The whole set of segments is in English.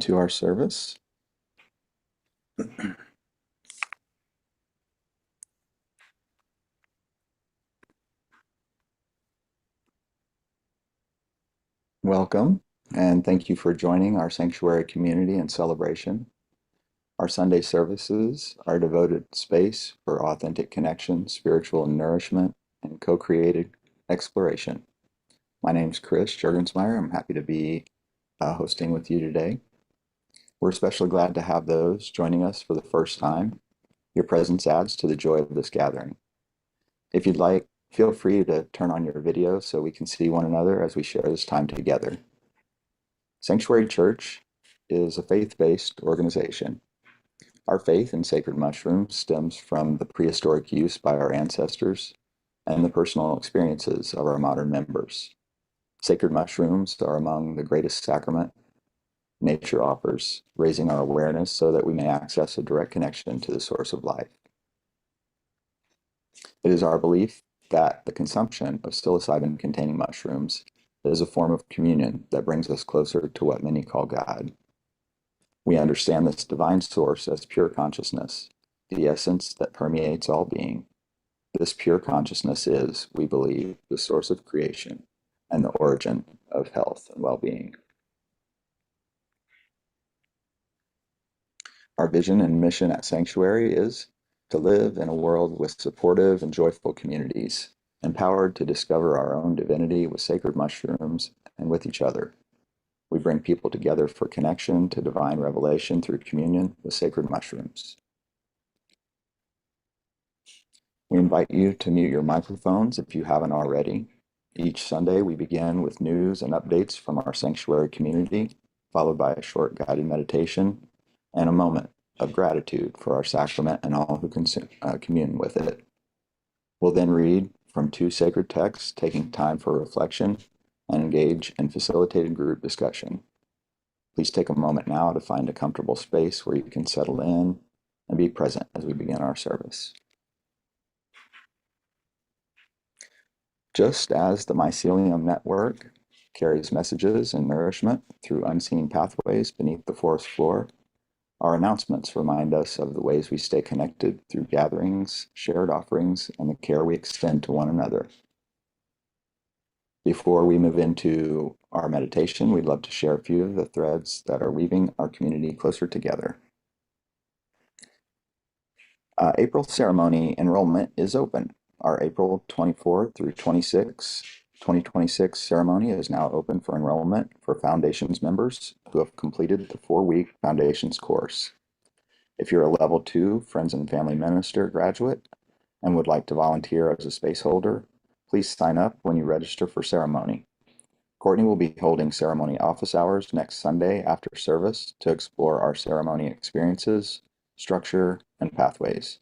into our service. Welcome, and thank you for joining our sanctuary community and celebration. Our Sunday services are a devoted space for authentic connection, spiritual nourishment, and co-created exploration. My name is Chris Jurgensmeyer. I'm happy to be hosting with you today. We're especially glad to have those joining us for the first time. Your presence adds to the joy of this gathering. If you'd like, feel free to turn on your video so we can see one another as we share this time together. Sanctuary Church is a faith-based organization. Our faith in sacred mushrooms stems from the prehistoric use by our ancestors and the personal experiences of our modern members. Sacred mushrooms are among the greatest sacrament nature offers, raising our awareness so that we may access a direct connection to the source of life. It is our belief that the consumption of psilocybin-containing mushrooms is a form of communion that brings us closer to what many call God. We understand this divine source as pure consciousness, the essence that permeates all being. This pure consciousness is, we believe, the source of creation and the origin of health and well-being. Our vision and mission at Sanctuary is to live in a world with supportive and joyful communities, empowered to discover our own divinity with sacred mushrooms and with each other. We bring people together for connection to divine revelation through communion with sacred mushrooms. We invite you to mute your microphones if you haven't already. Each Sunday, we begin with news and updates from our sanctuary community, followed by a short guided meditation and a moment of gratitude for our sacrament and all who commune with it. We'll then read from 2 sacred texts, taking time for reflection and engage in facilitated group discussion. Please take a moment now to find a comfortable space where you can settle in and be present as we begin our service. Just as the mycelium network carries messages and nourishment through unseen pathways beneath the forest floor, our announcements remind us of the ways we stay connected through gatherings, shared offerings, and the care we extend to one another. Before we move into our meditation, we'd love to share a few of the threads that are weaving our community closer together. April ceremony enrollment is open. Our April 24 through 26, 2026 ceremony is now open for enrollment for Foundations members who have completed the 4-week Foundations course. If you're a Level 2 Friends and Family Minister graduate and would like to volunteer as a space holder, please sign up when you register for ceremony. Courtney will be holding ceremony office hours next Sunday after service to explore our ceremony experiences, structure, and pathways.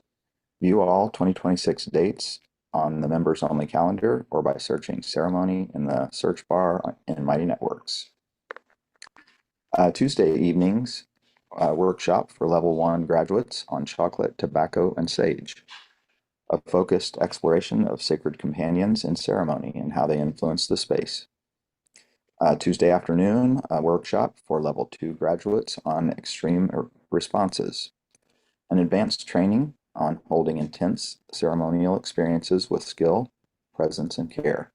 View all 2026 dates on the members-only calendar or by searching ceremony in the search bar in Mighty Networks. Tuesday evenings, workshop for Level 1 graduates on chocolate, tobacco, and sage. A focused exploration of sacred companions in ceremony and how they influence the space. Tuesday afternoon, a workshop for Level 2 graduates on extreme responses. An advanced training on holding intense ceremonial experiences with skill, presence, and care.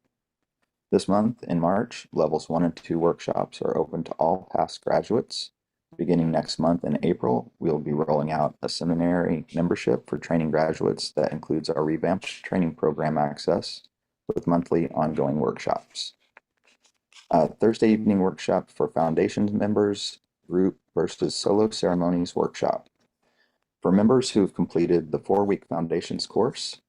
This month, in March, Levels 1 and 2 workshops are open to all past graduates. Beginning next month in April, we'll be rolling out a seminary membership for training graduates that includes our revamped training program access with monthly ongoing workshops. Thursday evening workshop for Foundations members, group versus solo ceremonies workshop. For members who have completed the 4-week Foundations course,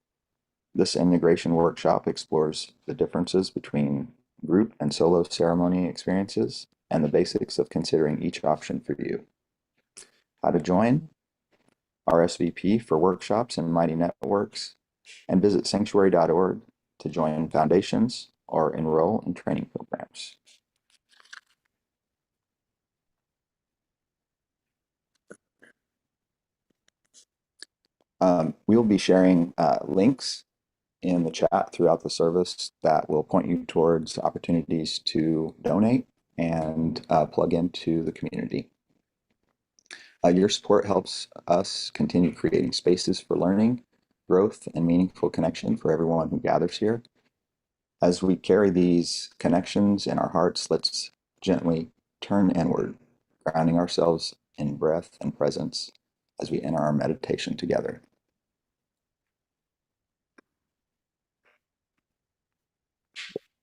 this integration workshop explores the differences between group and solo ceremony experiences and the basics of considering each option for you. How to join? RSVP for workshops and Mighty Networks, and visit sanctuary.org to join Foundations or enroll in training programs. We will be sharing links in the chat throughout the service that will point you towards opportunities to donate and plug into the community. Your support helps us continue creating spaces for learning, growth, and meaningful connection for everyone who gathers here. As we carry these connections in our hearts, let's gently turn inward, grounding ourselves in breath and presence as we enter our meditation together.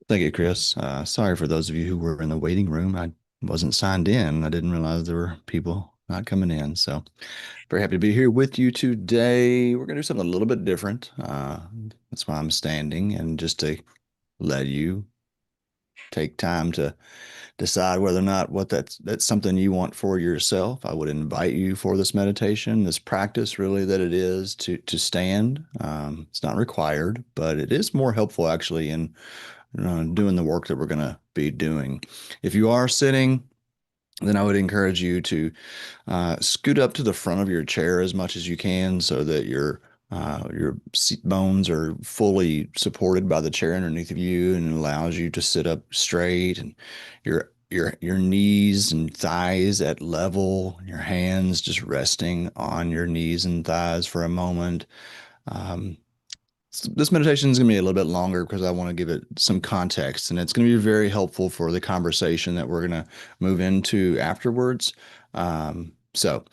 Thank you, Chris. Sorry for those of you who were in the waiting room. I wasn't signed in. I didn't realize there were people not coming in. So very happy to be here with you today. We're going to do something a little bit different. That's why I'm standing, and just to let you take time to decide whether or not what that's something you want for yourself. I would invite you for this meditation, this practice really that it is to stand. It's not required, but it is more helpful actually in doing the work that we're going to be doing. If you are sitting, then I would encourage you to scoot up to the front of your chair as much as you can so that your seat bones are fully supported by the chair underneath of you, and it allows you to sit up straight, and your knees and thighs at level, your hands just resting on your knees and thighs for a moment. Um, this meditation is going to be a little bit longer because I want to give it some context, and it's going to be very helpful for the conversation that we're going to move into afterwards. So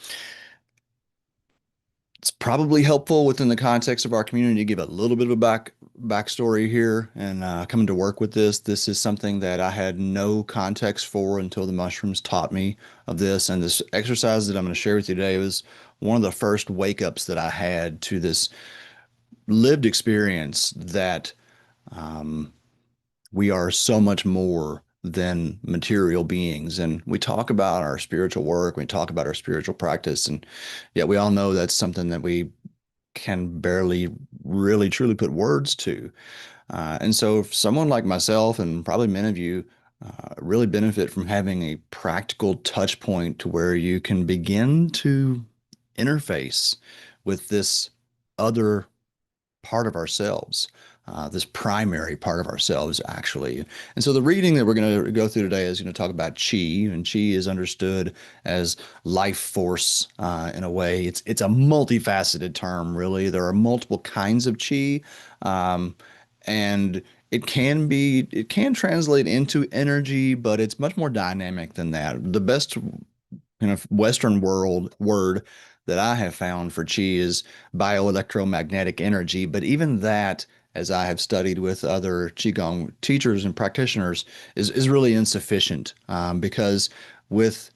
it's probably helpful within the context of our community to give a little bit of a backstory here and coming to work with this. This is something that I had no context for until the mushrooms taught me of this. And this exercise that I'm going to share with you today was one of the first wake ups that I had to this lived experience that um, we are so much more than material beings. And we talk about our spiritual work, we talk about our spiritual practice, and yet we all know that's something that we can barely really truly put words to. And so, if someone like myself, and probably many of you, really benefit from having a practical touch point to where you can begin to interface with this other part of ourselves, this primary part of ourselves, actually. And so the reading that we're going to go through today is going to talk about chi, and chi is understood as life force in a way. It's a multifaceted term, really. There are multiple kinds of chi, um, and it can translate into energy, but it's much more dynamic than that. The best kind of Western world word that I have found for chi is bioelectromagnetic energy. But even that, as I have studied with other Qigong teachers and practitioners, is really insufficient because with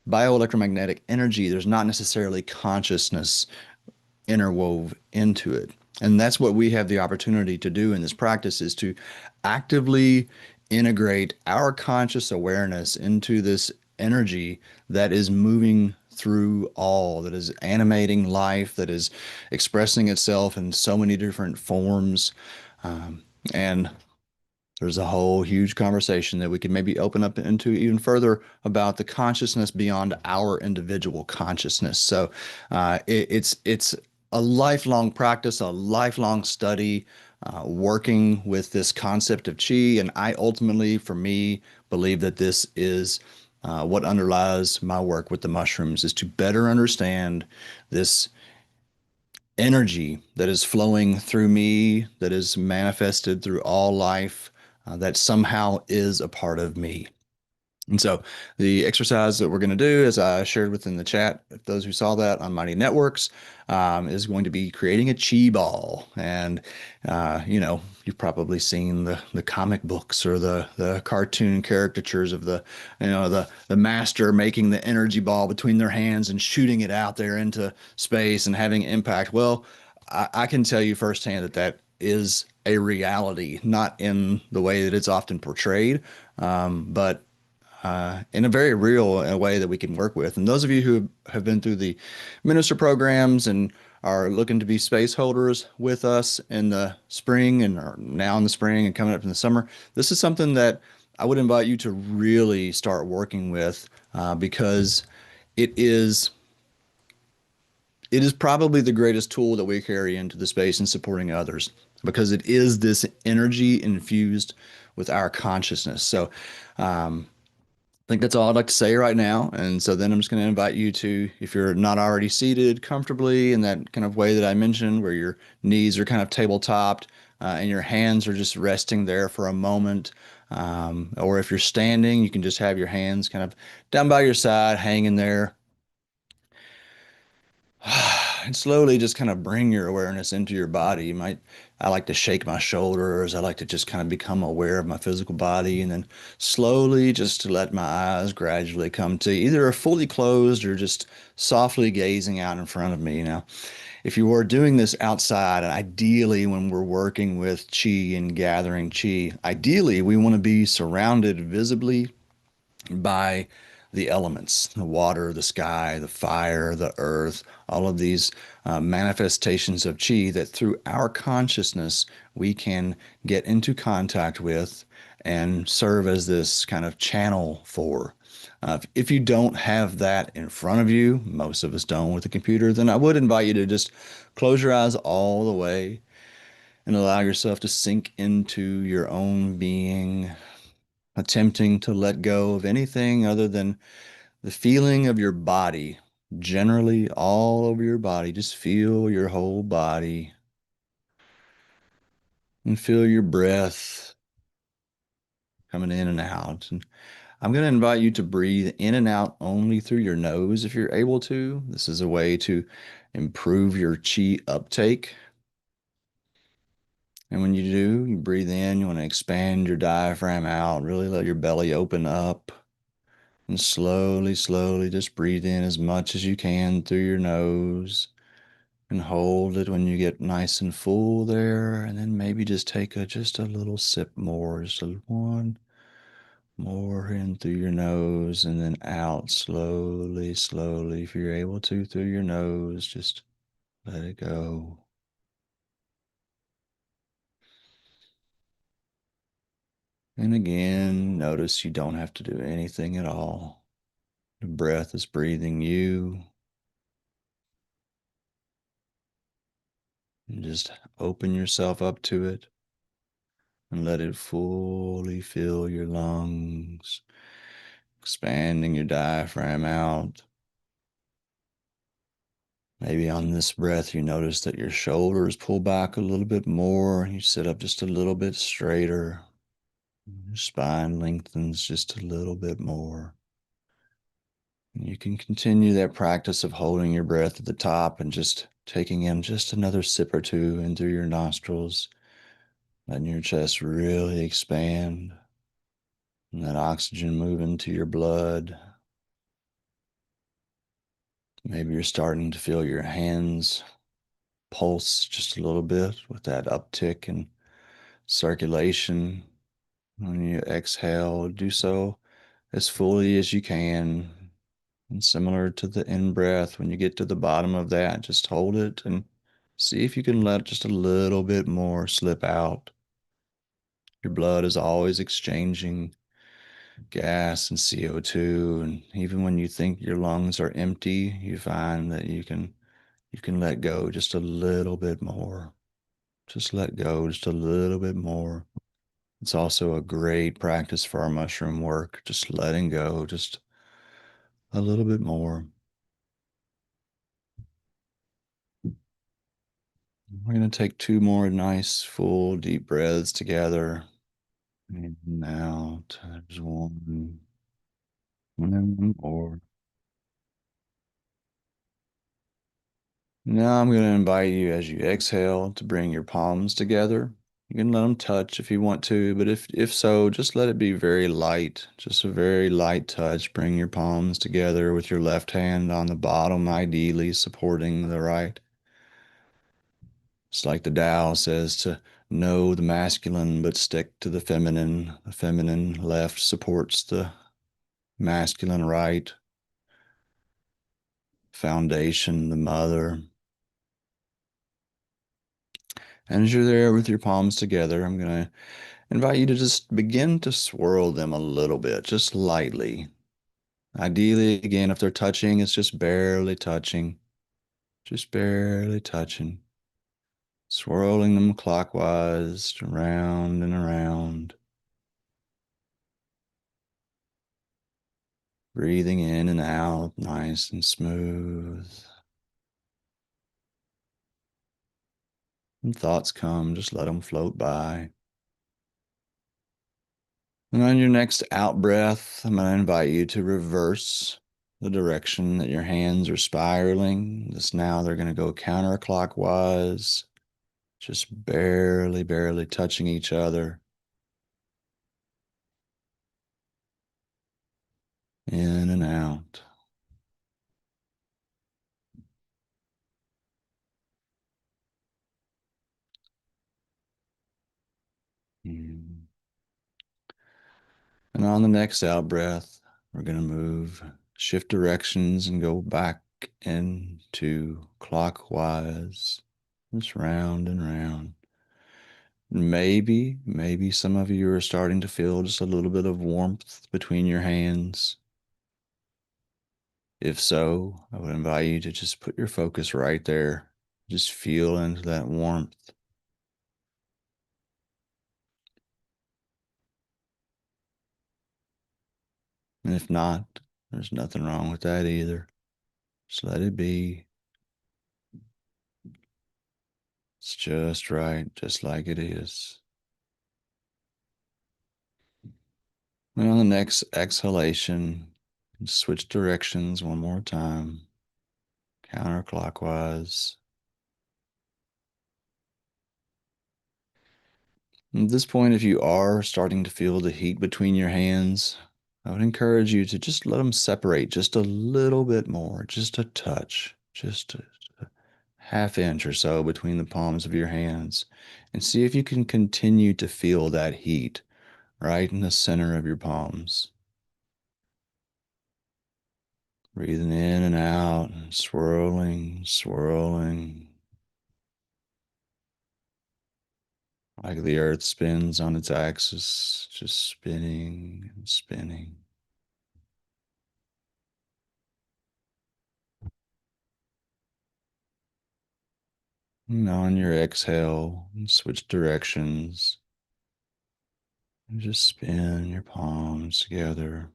bioelectromagnetic energy, there's not necessarily consciousness interwove into it. And that's what we have the opportunity to do in this practice, is to actively integrate our conscious awareness into this energy that is moving through all, that is animating life, that is expressing itself in so many different forms. Um, and there's a whole huge conversation that we could maybe open up into even further about the consciousness beyond our individual consciousness. So it's a lifelong practice, a lifelong study, working with this concept of chi. And I ultimately, for me, believe that this is what underlies my work with the mushrooms, is to better understand this energy that is flowing through me, that is manifested through all life, that somehow is a part of me. And so the exercise that we're going to do, as I shared within the chat, those who saw that on Mighty Networks, is going to be creating a chi ball. And, you've probably seen the comic books or the cartoon caricatures of the master making the energy ball between their hands and shooting it out there into space and having impact. Well, I can tell you firsthand that that is a reality, not in the way that it's often portrayed, but in a very real way that we can work with. And those of you who have been through the minister programs and are looking to be space holders with us in the spring, and are now in the spring and coming up in the summer, this is something that I would invite you to really start working with, because it is it is probably the greatest tool that we carry into the space in supporting others, because it is this energy infused with our consciousness. So, think that's all I'd like to say right now. And so then I'm just going to invite you to, if you're not already seated comfortably in that kind of way that I mentioned, where your knees are kind of tabletopped and your hands are just resting there for a moment. Or if you're standing, you can just have your hands kind of down by your side, hanging there. And slowly just kind of bring your awareness into your body. I like to shake my shoulders. I like to just kind of become aware of my physical body and then slowly just to let my eyes gradually come to either fully closed or just softly gazing out in front of me. Now, if you were doing this outside, and ideally when we're working with chi and gathering chi, ideally we want to be surrounded visibly by the elements, the water, the sky, the fire, the earth, all of these manifestations of chi that through our consciousness we can get into contact with and serve as this kind of channel for. If you don't have that in front of you, most of us don't with a computer, then I would invite you to just close your eyes all the way and allow yourself to sink into your own being, attempting to let go of anything other than the feeling of your body, generally all over your body. Just feel your whole body and feel your breath coming in and out. And I'm going to invite you to breathe in and out only through your nose if you're able to. This is a way to improve your chi uptake. And when you do, you breathe in, you want to expand your diaphragm out, really let your belly open up. And slowly, slowly just breathe in as much as you can through your nose and hold it when you get nice and full there. And then maybe just take just a little sip more, just one more in through your nose and then out slowly, slowly. If you're able to through your nose, just let it go. And again, notice you don't have to do anything at all. The breath is breathing you. And just open yourself up to it and let it fully fill your lungs, expanding your diaphragm out. Maybe on this breath, you notice that your shoulders pull back a little bit more. You sit up just a little bit straighter. Your spine lengthens just a little bit more. And you can continue that practice of holding your breath at the top and just taking in just another sip or two in through your nostrils, letting your chest really expand and that oxygen move into your blood. Maybe you're starting to feel your hands pulse just a little bit with that uptick in circulation. When you exhale, do so as fully as you can. And similar to the in breath, when you get to the bottom of that, just hold it and see if you can let just a little bit more slip out. Your blood is always exchanging gas and CO2, and even when you think your lungs are empty, you find that you can let go just a little bit more. Just let go just a little bit more. It's also a great practice for our mushroom work, just letting go just a little bit more. We're going to take two more nice, full, deep breaths together. In and out. There's one. And then one more. Now I'm going to invite you as you exhale to bring your palms together. You can let them touch if you want to, but if so, just let it be very light. Just a very light touch. Bring your palms together with your left hand on the bottom, ideally supporting the right. It's like the Tao says to know the masculine but stick to the feminine. The feminine left supports the masculine right. Foundation, the mother. And as you're there with your palms together, I'm going to invite you to just begin to swirl them a little bit, just lightly. Ideally, again, if they're touching, it's just barely touching, swirling them clockwise around and around. Breathing in and out, nice and smooth. When thoughts come, just let them float by. And on your next out breath, I'm going to invite you to reverse the direction that your hands are spiraling. Just now they're going to go counterclockwise, just barely, barely touching each other. In and out. Mm. And on the next out breath, we're going to move, shift directions and go back into clockwise, just round and round. Maybe some of you are starting to feel just a little bit of warmth between your hands. If so, I would invite you to just put your focus right there. Just feel into that warmth. And if not, there's nothing wrong with that either. Just let it be. It's just right, just like it is. And on the next exhalation, switch directions one more time, counterclockwise. At this point, if you are starting to feel the heat between your hands, I would encourage you to just let them separate just a little bit more, just a touch, just a half inch or so between the palms of your hands, and see if you can continue to feel that heat right in the center of your palms. Breathing in and out, and swirling, swirling, like the earth spins on its axis, just spinning and spinning. And on your exhale, switch directions and just spin your palms together.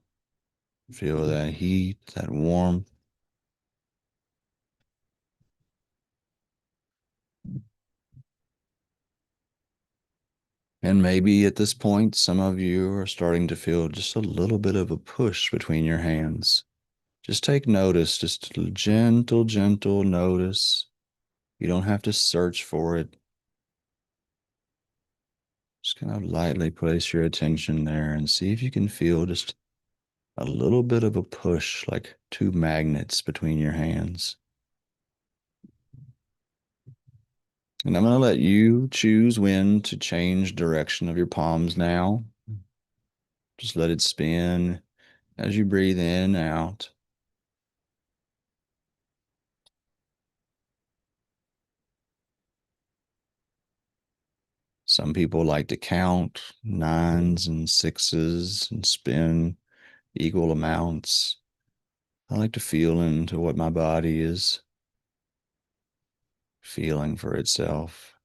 Feel that heat, that warmth. And maybe at this point, some of you are starting to feel just a little bit of a push between your hands. Just take notice, just a gentle, gentle notice. You don't have to search for it. Just kind of lightly place your attention there and see if you can feel just a little bit of a push, like two magnets between your hands. And I'm going to let you choose when to change direction of your palms now. Just let it spin as you breathe in and out. Some people like to count nines and sixes and spin equal amounts. I like to feel into what my body is feeling for itself.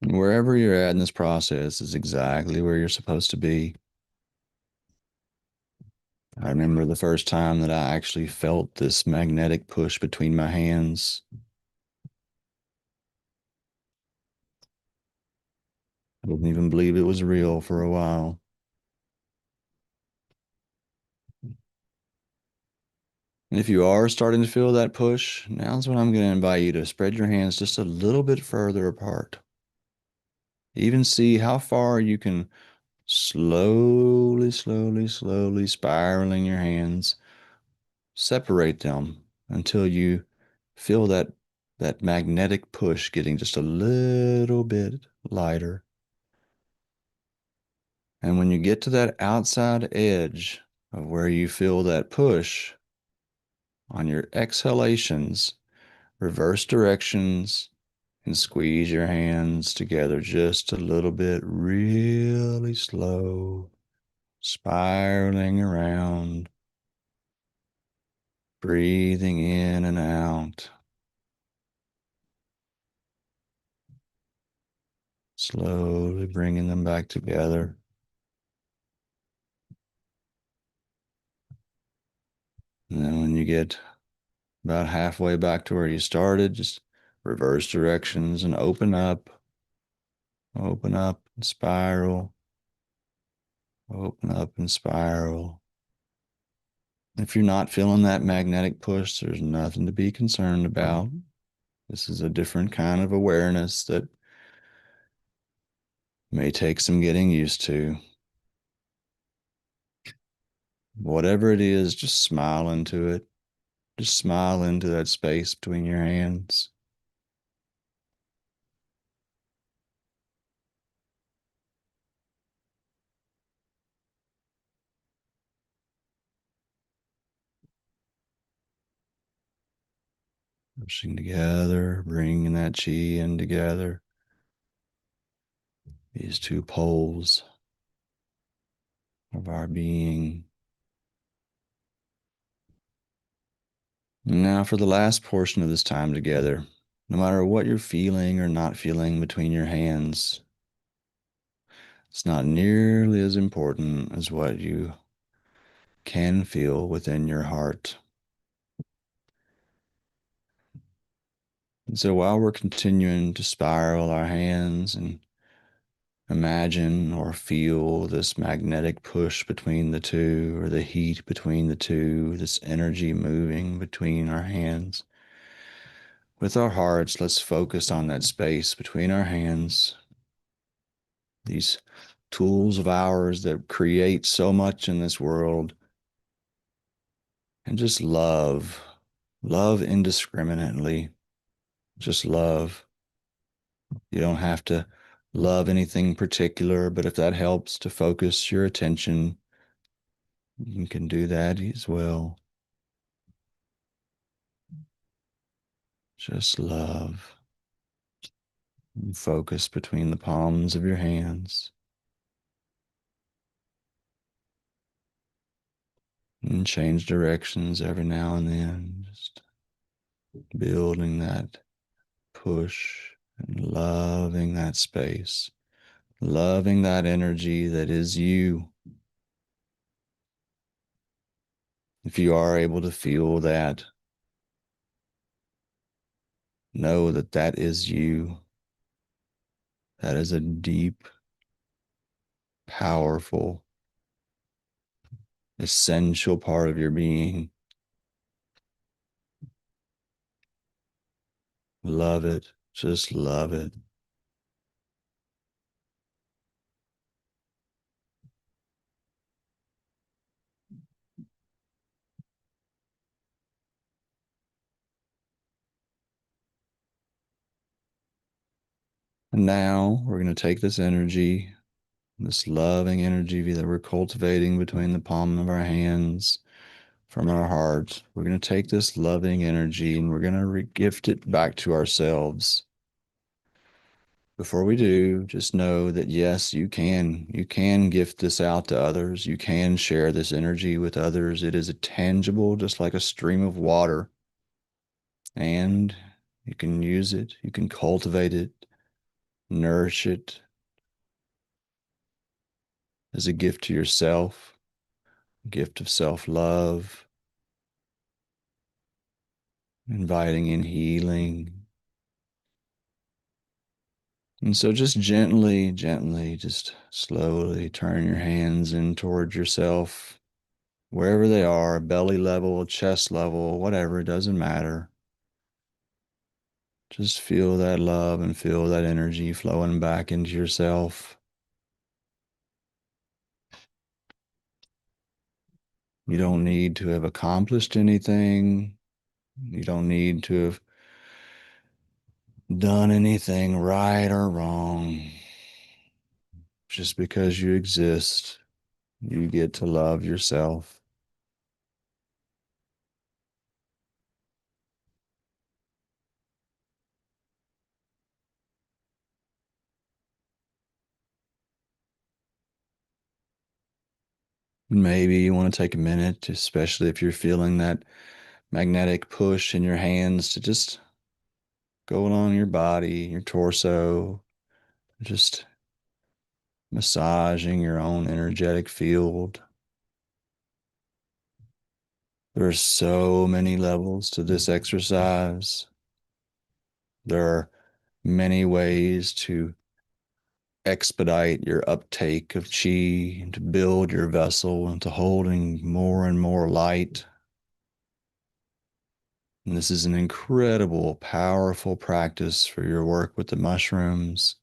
And wherever you're at in this process is exactly where you're supposed to be. I remember the first time that I actually felt this magnetic push between my hands. I didn't even believe it was real for a while. And if you are starting to feel that push, now's when I'm going to invite you to spread your hands just a little bit further apart. Even see how far you can slowly, slowly, slowly spiraling your hands. Separate them until you feel that magnetic push getting just a little bit lighter. And when you get to that outside edge of where you feel that push, on your exhalations, reverse directions and squeeze your hands together just a little bit, really slow, spiraling around. breathing in and out, slowly bringing them back together. And then when you get about halfway back to where you started, just reverse directions and open up and spiral, open up and spiral. If you're not feeling that magnetic push, there's nothing to be concerned about. This is a different kind of awareness that may take some getting used to. Whatever it is, just smile into it. Just smile into that space between your hands. Pushing together, bringing that chi in together. These two poles of our being. And now for the last portion of this time together, no matter what you're feeling or not feeling between your hands, it's not nearly as important as what you can feel within your heart. And so while we're continuing to spiral our hands and imagine or feel this magnetic push between the two, or the heat between the two, this energy moving between our hands, with our hearts, let's focus on that space between our hands, these tools of ours that create so much in this world, and just love indiscriminately, just love. You don't have to love anything particular, but if that helps to focus your attention, you can do that as well. Just love and focus between the palms of your hands and change directions every now and then, just building that push and loving that space, loving that energy that is you. If you are able to feel that, know that that is you. That is a deep, powerful, essential part of your being. Love it. Just love it. And now we're going to take this energy, this loving energy that we're cultivating between the palm of our hands from our hearts. We're going to take this loving energy and we're going to re-gift it back to ourselves. Before we do, just know that yes, you can gift this out to others. You can share this energy with others. It is a tangible, just like a stream of water. And you can use it, you can cultivate it, nourish it as a gift to yourself, a gift of self-love, inviting in healing. And so just gently, just slowly turn your hands in towards yourself, wherever they are, belly level, chest level, whatever, it doesn't matter. Just feel that love and feel that energy flowing back into yourself. You don't need to have accomplished anything. You don't need to have done anything right or wrong. Just because you exist, you get to love yourself. Maybe you want to take a minute, especially if you're feeling that magnetic push in your hands to just go along your body, your torso, just massaging your own energetic field. There are so many levels to this exercise. There are many ways to expedite your uptake of chi and to build your vessel into holding more and more light. And this is an incredible, powerful practice for your work with the mushrooms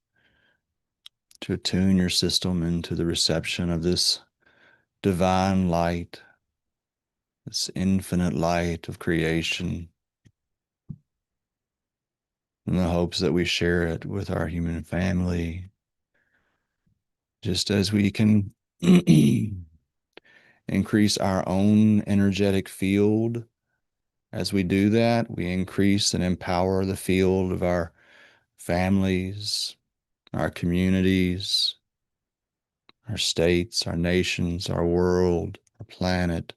to attune your system into the reception of this divine light, this infinite light of creation, in the hopes that we share it with our human family, just as we can increase our own energetic field. As we do that, we increase and empower the field of our families, our communities, our states, our nations, our world, our planet,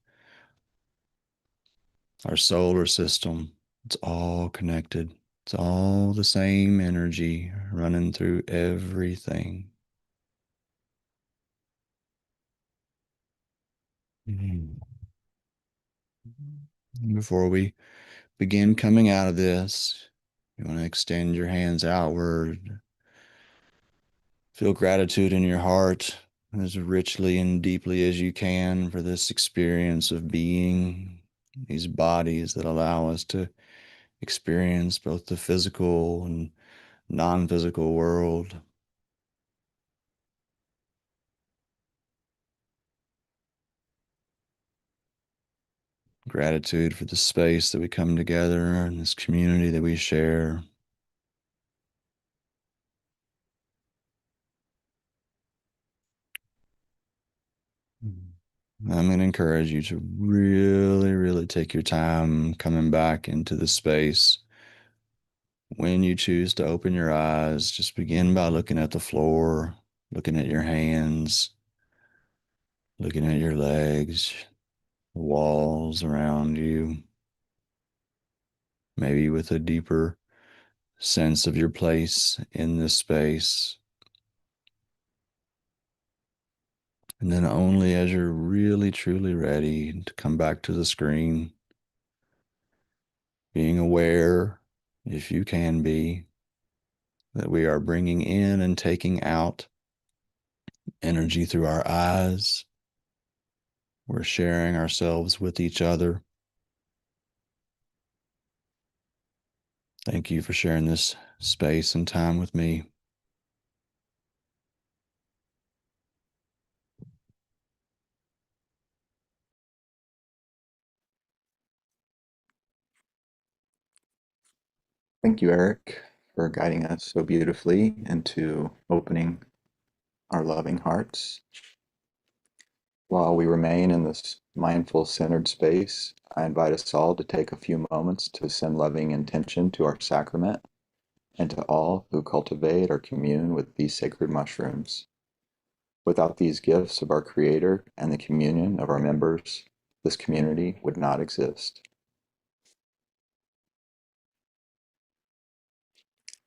our solar system. It's all connected. It's all the same energy running through everything. Mhm. Before we begin coming out of this, you want to extend your hands outward. Feel gratitude in your heart as richly and deeply as you can for this experience of being, these bodies that allow us to experience both the physical and non-physical world. Gratitude for the space that we come together and this community that we share. I'm going to encourage you to really, really take your time coming back into the space. When you choose to open your eyes, just begin by looking at the floor, looking at your hands, looking at your legs, the walls around you, maybe with a deeper sense of your place in this space. And then only as you're really, truly ready to come back to the screen, being aware, if you can be, that we are bringing in and taking out energy through our eyes. We're sharing ourselves with each other. Thank you for sharing this space and time with me. Thank you, Eric, for guiding us so beautifully into opening our loving hearts. While we remain in this mindful, centered space, I invite us all to take a few moments to send loving intention to our sacrament and to all who cultivate or commune with these sacred mushrooms. Without these gifts of our Creator and the communion of our members, this community would not exist.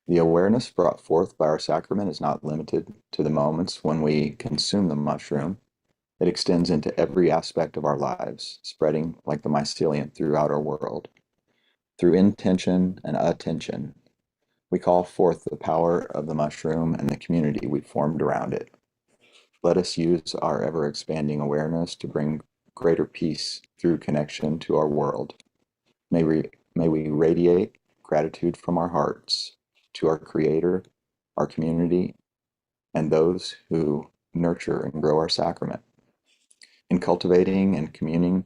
The awareness brought forth by our sacrament is not limited to the moments when we consume the mushroom. It extends into every aspect of our lives, spreading like the mycelium throughout our world. Through intention and attention, we call forth the power of the mushroom and the community we formed around it. Let us use our ever-expanding awareness to bring greater peace through connection to our world. May we radiate gratitude from our hearts to our Creator, our community, and those who nurture and grow our sacrament. In cultivating and communing,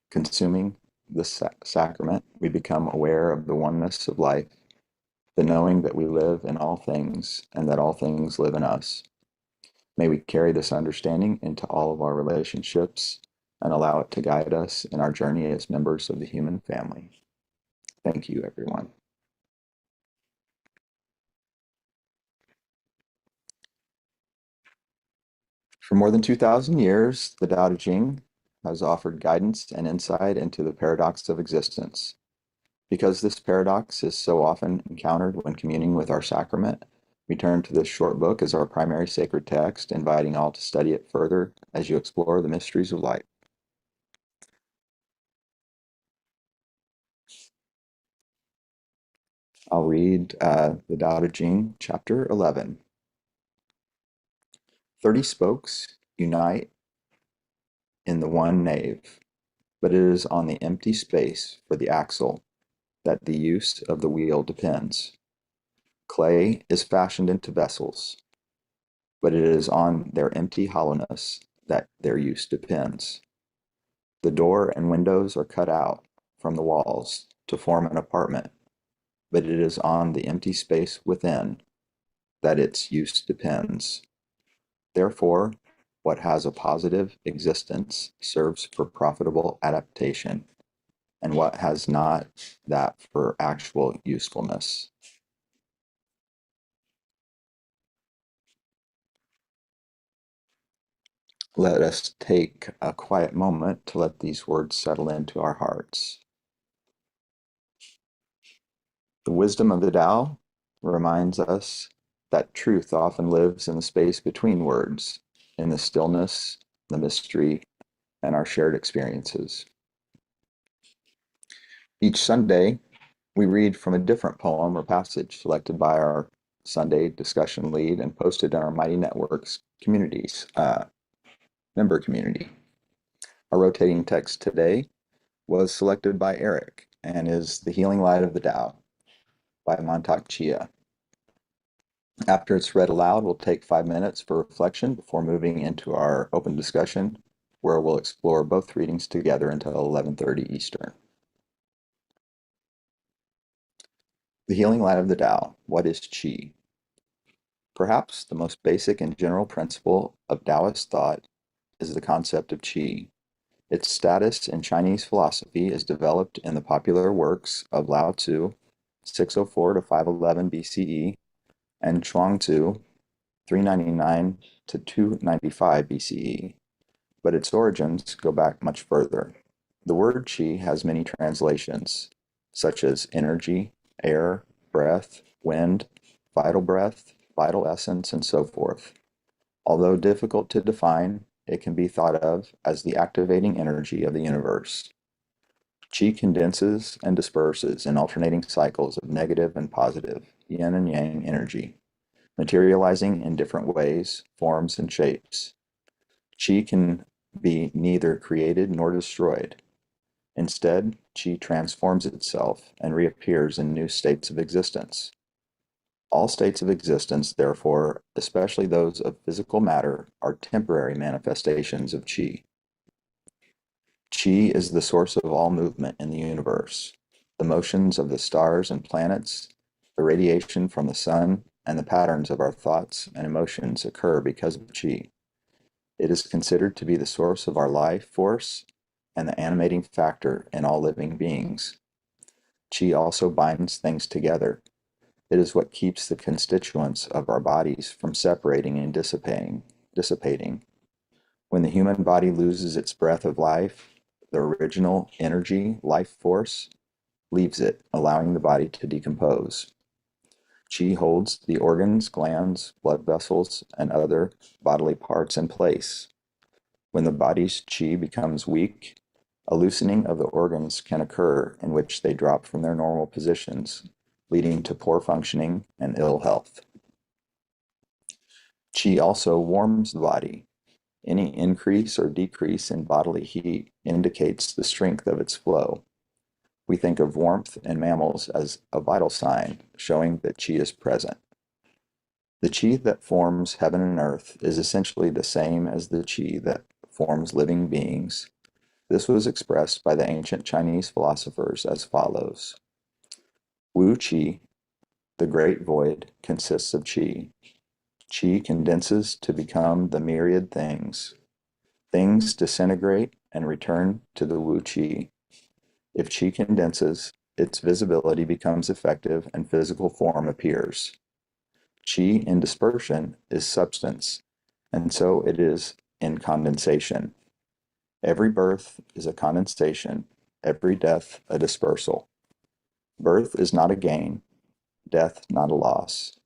consuming the sacrament, we become aware of the oneness of life, the knowing that we live in all things and that all things live in us. May we carry this understanding into all of our relationships and allow it to guide us in our journey as members of the human family. Thank you, everyone. For more than 2,000 years, the Tao Te Ching has offered guidance and insight into the paradox of existence. Because this paradox is so often encountered when communing with our sacrament, we turn to this short book as our primary sacred text, inviting all to study it further as you explore the mysteries of life. I'll read the Tao Te Ching, chapter 11. 30 spokes unite in the one nave, but it is on the empty space for the axle that the use of the wheel depends. Clay is fashioned into vessels, but it is on their empty hollowness that their use depends. The door and windows are cut out from the walls to form an apartment, but it is on the empty space within that its use depends. Therefore, what has a positive existence serves for profitable adaptation, and what has not, that for actual usefulness. Let us take a quiet moment to let these words settle into our hearts. The wisdom of the Tao reminds us that truth often lives in the space between words, in the stillness, the mystery, and our shared experiences. Each Sunday, we read from a different poem or passage selected by our Sunday discussion lead and posted in our Mighty Networks member community. Our rotating text today was selected by Eric and is The Healing Light of the Tao by Mantak Chia. After it's read aloud, we'll take 5 minutes for reflection before moving into our open discussion, where we'll explore both readings together until 11:30 Eastern. The Healing Light of the Tao. What is Qi? Perhaps the most basic and general principle of Taoist thought is the concept of Qi. Its status in Chinese philosophy is developed in the popular works of Lao Tzu, 604 to 511 BCE, and Chuang-Tzu, 399 to 295 BCE, but its origins go back much further. The word qi has many translations, such as energy, air, breath, wind, breath, vital essence, and so forth. Although difficult to define, it can be thought of as the activating energy of the universe. Qi condenses and disperses in alternating cycles of negative and positive, yin and yang energy, materializing in different ways, forms, and shapes. Qi can be neither created nor destroyed. Instead, qi transforms itself and reappears in new states of existence. All states of existence, therefore, especially those of physical matter, are temporary manifestations of qi. Qi is the source of all movement in the universe. The motions of the stars and planets, the radiation from the sun, and the patterns of our thoughts and emotions occur because of qi. It is considered to be the source of our life force and the animating factor in all living beings. Qi also binds things together. It is what keeps the constituents of our bodies from separating and dissipating. When the human body loses its breath of life, the original energy, life force, leaves it, allowing the body to decompose. Qi holds the organs, glands, blood vessels, and other bodily parts in place. When the body's qi becomes weak, a loosening of the organs can occur in which they drop from their normal positions, leading to poor functioning and ill health. Qi also warms the body. Any increase or decrease in bodily heat indicates the strength of its flow. We think of warmth in mammals as a vital sign, showing that qi is present. The qi that forms heaven and earth is essentially the same as the qi that forms living beings. This was expressed by the ancient Chinese philosophers as follows. Wu qi, the great void, consists of qi. Qi condenses to become the myriad things. Things disintegrate and return to the Wu qi. If qi condenses, its visibility becomes effective and physical form appears. Qi in dispersion is substance, and so it is in condensation. Every birth is a condensation, every death a dispersal. Birth is not a gain, death not a loss.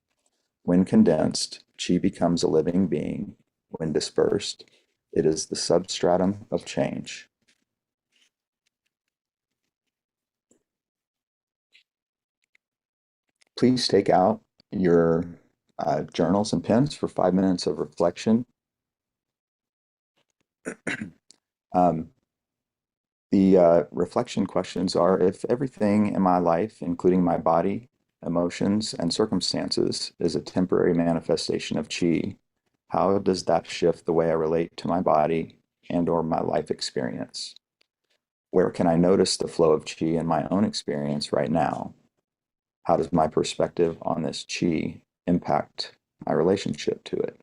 When condensed, chi becomes a living being. When dispersed, it is the substratum of change. Please take out your journals and pens for 5 minutes of reflection. Um, the reflection questions are: if everything in my life, including my body, emotions, and circumstances, is a temporary manifestation of chi, how does that shift the way I relate to my body and or my life experience? Where can I notice the flow of chi in my own experience right now? How does my perspective on this chi impact my relationship to it?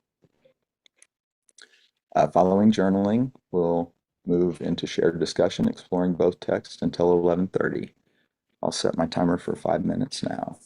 Following journaling, we'll move into shared discussion, exploring both texts until 11:30. I'll set my timer for 5 minutes now.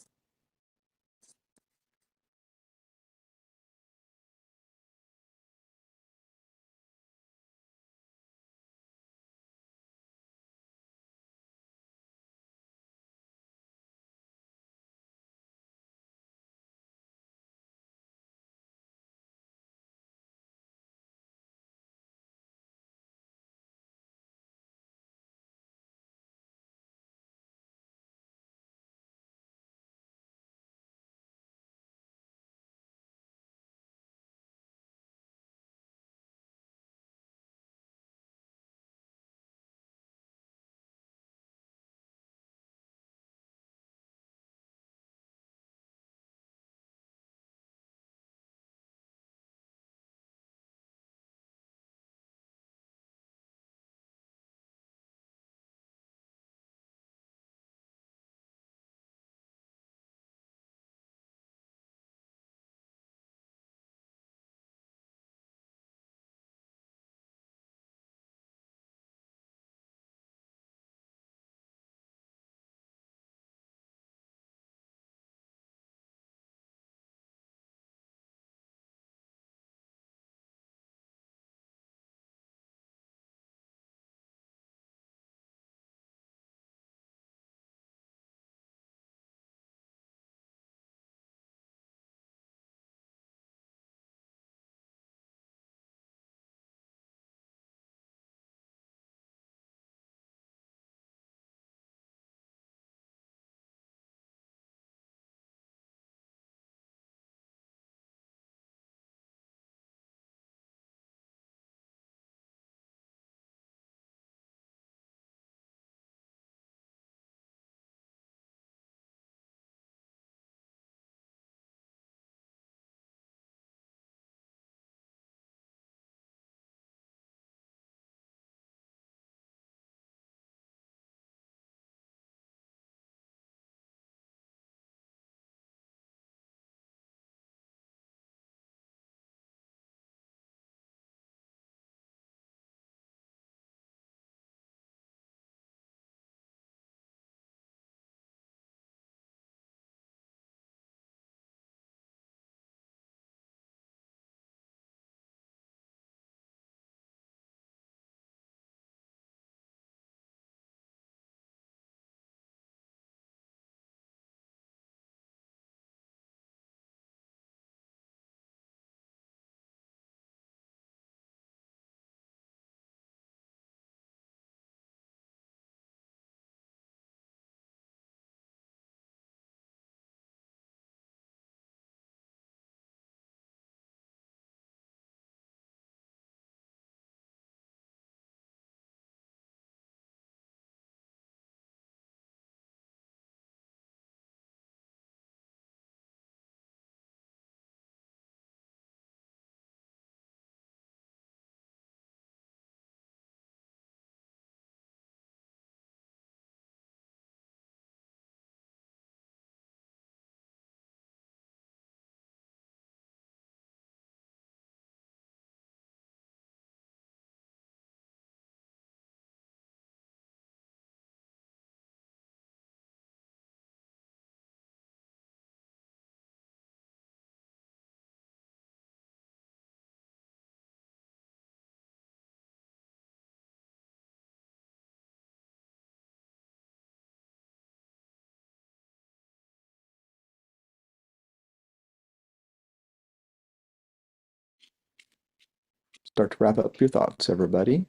start to wrap up your thoughts, everybody.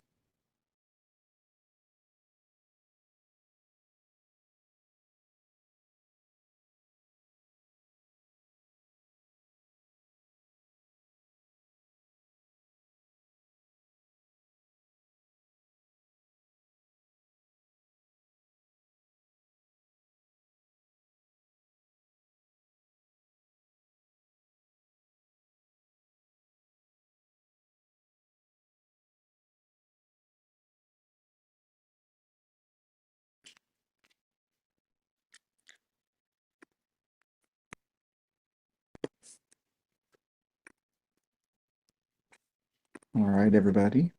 All right, everybody.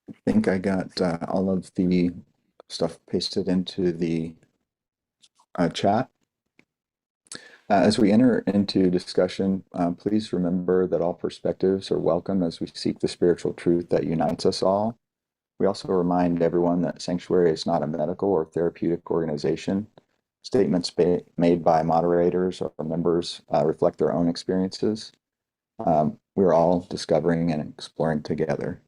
I think I got all of the stuff pasted into the chat. As we enter into discussion, please remember that all perspectives are welcome as we seek the spiritual truth that unites us all. We also remind everyone that Sanctuary is not a medical or therapeutic organization. Statements made by moderators or members reflect their own experiences. We're all discovering and exploring together.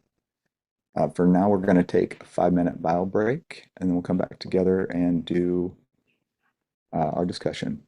For now, we're going to take a 5-minute bio break, and then we'll come back together and do our discussion.